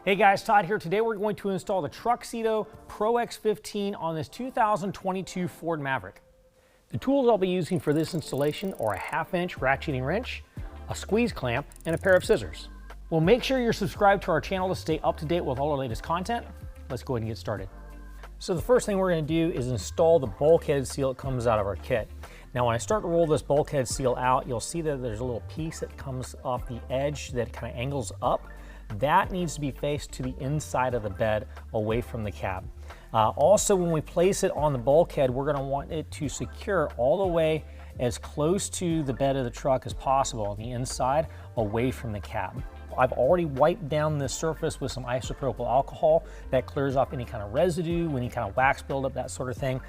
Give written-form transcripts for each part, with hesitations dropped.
Hey guys, Todd here. Today we're going to install the TruXedo Pro X15 on this 2022 Ford Maverick. The tools I'll be using for this installation are a 1/2-inch ratcheting wrench, a squeeze clamp, and a pair of scissors. Well, make sure you're subscribed to our channel to stay up to date with all our latest content. Let's go ahead and get started. So the first thing we're going to do is install the bulkhead seal that comes out of our kit. Now when I start to roll this bulkhead seal out, you'll see that there's a little piece that comes off the edge that kind of angles up. That needs to be faced to the inside of the bed, away from the cab. Also, when we place it on the bulkhead, we're going to want it to secure all the way as close to the bed of the truck as possible on the inside, away from the cab. I've already wiped down this surface with some isopropyl alcohol. That clears off any kind of residue, any kind of wax buildup, that sort of thing.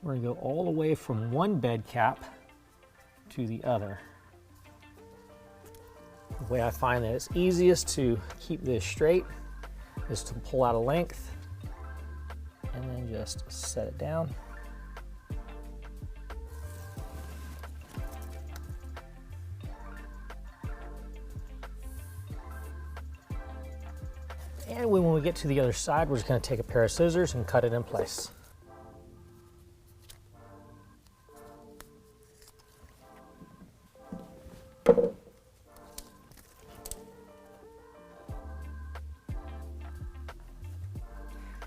We're going to go all the way from one bed cap to the other. The way I find that it's easiest to keep this straight is to pull out a length and then just set it down. And when we get to the other side, we're just going to take a pair of scissors and cut it in place.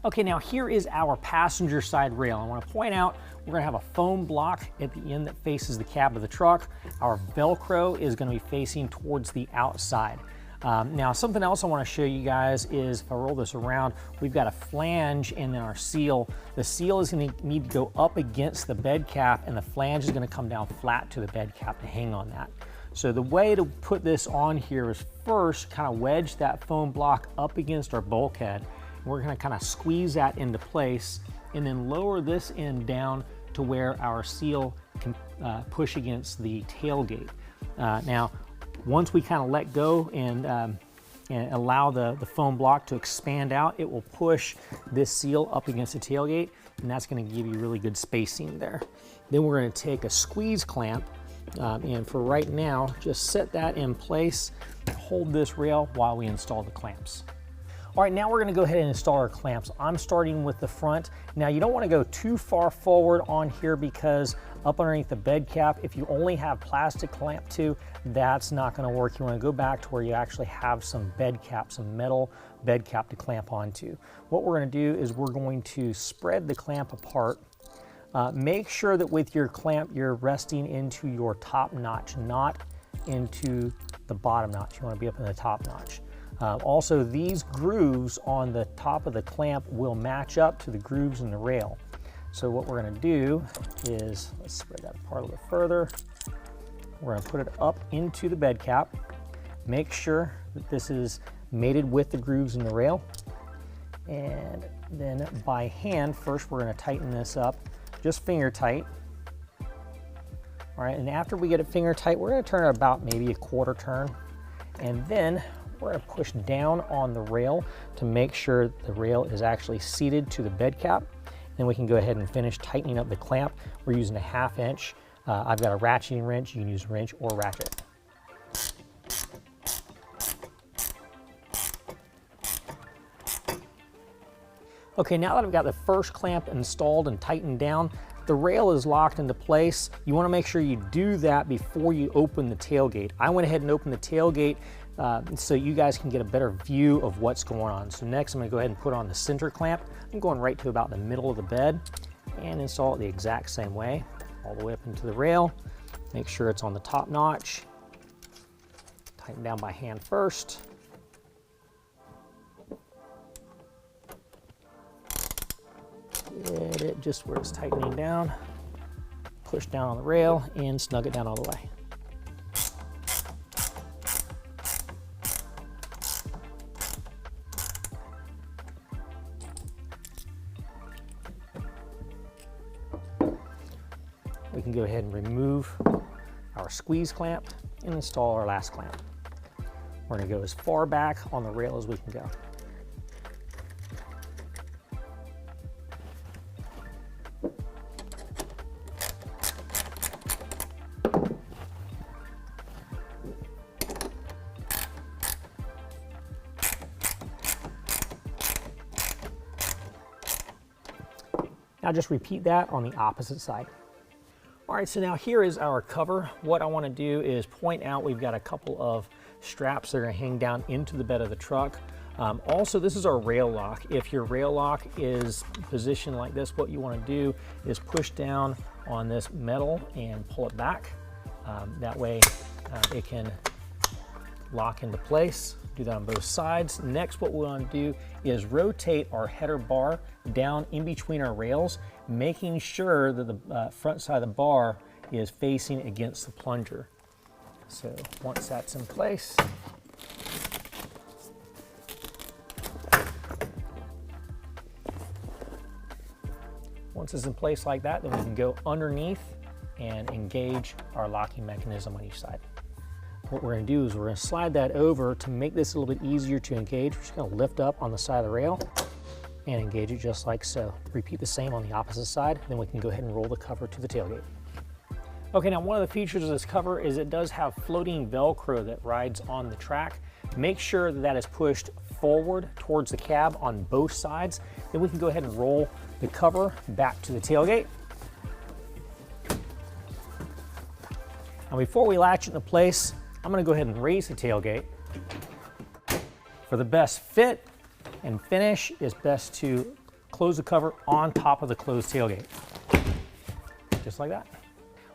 Okay, now here is our passenger side rail. I want to point out we're going to have a foam block at the end that faces the cab of the truck. Our Velcro is going to be facing towards the outside. Now something else I want to show you guys is, if I roll this around, we've got a flange and then our seal. The seal is going to need to go up against the bed cap, and the flange is going to come down flat to the bed cap to hang on that. So the way to put this on here is first kind of wedge that foam block up against our bulkhead. We're going to kind of squeeze that into place and then lower this end down to where our seal can push against the tailgate. Now, once we kind of let go and allow the foam block to expand out, it will push this seal up against the tailgate, and that's going to give you really good spacing there. Then we're going to take a squeeze clamp, and for right now, just set that in place, hold this rail while we install the clamps. All right, now we're going to go ahead and install our clamps. I'm starting with the front. Now you don't want to go too far forward on here, because up underneath the bed cap, if you only have plastic clamp too, that's not going to work. You want to go back to where you actually have some bed cap, some metal bed cap to clamp onto. What we're going to do is we're going to spread the clamp apart. Make sure that with your clamp, you're resting into your top notch, not into the bottom notch. You want to be up in the top notch. Also, these grooves on the top of the clamp will match up to the grooves in the rail. So what we're going to do is, let's spread that apart a little further. We're going to put it up into the bed cap. Make sure that this is mated with the grooves in the rail. And then by hand, first we're going to tighten this up, just finger tight. All right, and after we get it finger tight, we're going to turn it about maybe a quarter turn. And then we're going to push down on the rail to make sure the rail is actually seated to the bed cap. Then we can go ahead and finish tightening up the clamp. We're using a 1/2 inch. I've got a ratcheting wrench. You can use a wrench or ratchet. Okay, now that I've got the first clamp installed and tightened down, the rail is locked into place. You want to make sure you do that before you open the tailgate. I went ahead and opened the tailgate so you guys can get a better view of what's going on. So next I'm going to go ahead and put on the center clamp. I'm going right to about the middle of the bed and install it the exact same way, all the way up into the rail. Make sure it's on the top notch. Tighten down by hand first. Get it just where it's tightening down. Push down on the rail and snug it down all the way. We can go ahead and remove our squeeze clamp and install our last clamp. We're going to go as far back on the rail as we can go. Now just repeat that on the opposite side. All right, so now here is our cover. What I want to do is point out we've got a couple of straps that are going to hang down into the bed of the truck. Also, this is our rail lock. If your rail lock is positioned like this, what you want to do is push down on this metal and pull it back. That way it can lock into place. Do that on both sides. Next, what we want to do is rotate our header bar down in between our rails, making sure that the front side of the bar is facing against the plunger. So once that's in place, once it's in place like that, then we can go underneath and engage our locking mechanism on each side. What we're going to do is we're going to slide that over to make this a little bit easier to engage. We're just going to lift up on the side of the rail and engage it just like so. Repeat the same on the opposite side, then we can go ahead and roll the cover to the tailgate. Okay, now one of the features of this cover is it does have floating Velcro that rides on the track. Make sure that that is pushed forward towards the cab on both sides. Then we can go ahead and roll the cover back to the tailgate. Now before we latch it into place, I'm going to go ahead and raise the tailgate. For the best fit and finish, it's best to close the cover on top of the closed tailgate. Just like that.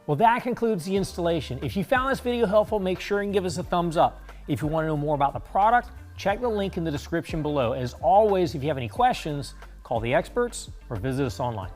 Well, that concludes the installation. If you found this video helpful, make sure and give us a thumbs up. If you want to know more about the product, check the link in the description below. As always, if you have any questions, call the experts or visit us online.